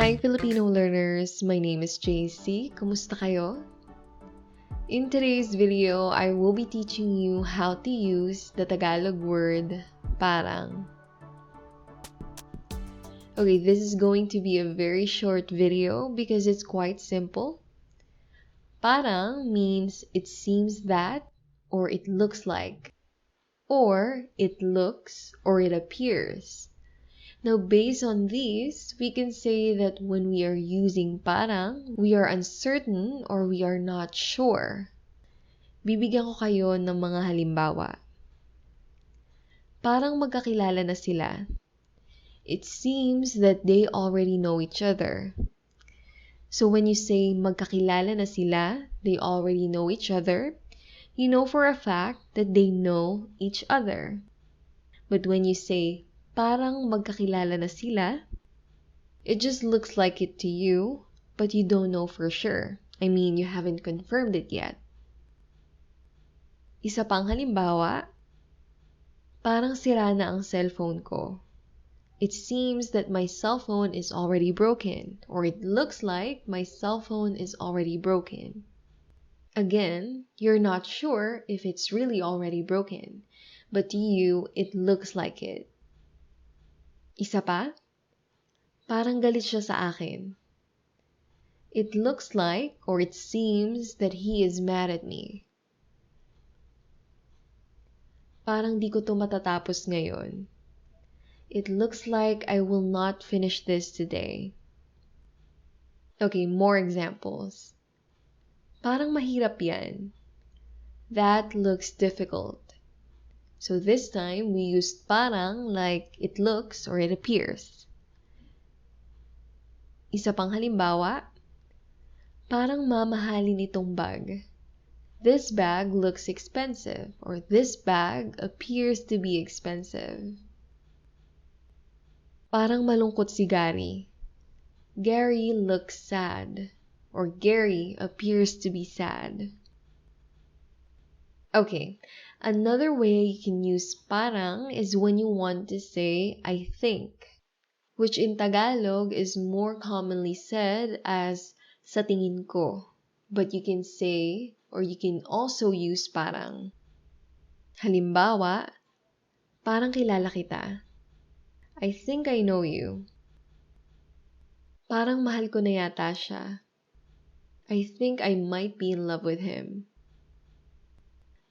Hi Filipino learners, my name is JC. Kumusta kayo? In today's video, I will be teaching you how to use the Tagalog word parang. Okay, this is going to be a very short video because it's quite simple. Parang means it seems that, or it looks like, or it looks, or it appears. Now, based on these, we can say that when we are using parang, we are uncertain or we are not sure. Bibigyan ko kayo ng mga halimbawa. Parang magkakilala na sila. It seems that they already know each other. So when you say magkakilala na sila, they already know each other, you know for a fact that they know each other. But when you say parang magkakilala na sila, it just looks like it to you, but you don't know for sure. I mean, you haven't confirmed it yet. Isa pang halimbawa, parang sira na ang cellphone ko. It seems that my cell phone is already broken, or it looks like my cell phone is already broken. Again, you're not sure if it's really already broken, but to you, it looks like it. Isa pa, parang galit siya sa akin. It looks like, or it seems that he is mad at me. Parang di ko to matatapos ngayon. It looks like I will not finish this today. Okay, more examples. Parang mahirap yan. That looks difficult. So this time, we used parang like it looks or it appears. Isa pang halimbawa, parang mamahalin itong bag. This bag looks expensive, or this bag appears to be expensive. Parang malungkot si Gary. Gary looks sad, or Gary appears to be sad. Okay, another way you can use parang is when you want to say I think, which in Tagalog is more commonly said as sa tingin ko. But you can say, or you can also use parang. Halimbawa, parang kilala kita. I think I know you. Parang mahal ko na yata siya. I think I might be in love with him.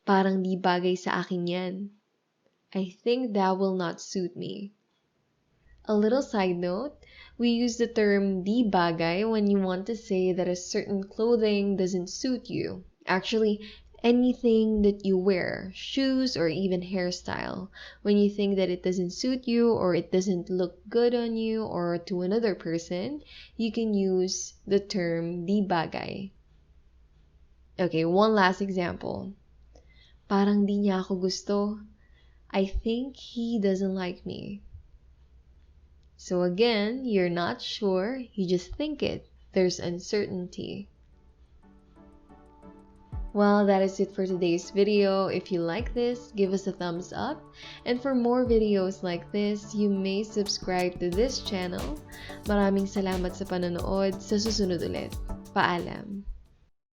Parang di bagay sa akin yan. I think that will not suit me. A little side note, we use the term di bagay when you want to say that a certain clothing doesn't suit you. Actually, anything that you wear, shoes or even hairstyle, when you think that it doesn't suit you or it doesn't look good on you or to another person, you can use the term di bagay. Okay, one last example. Parang di niya ako gusto. I think he doesn't like me. So again, you're not sure, you just think it. There's uncertainty. Well, that is it for today's video. If you like this, give us a thumbs up. And for more videos like this, you may subscribe to this channel. Maraming salamat sa panonood. Sa susunod ulit. Paalam.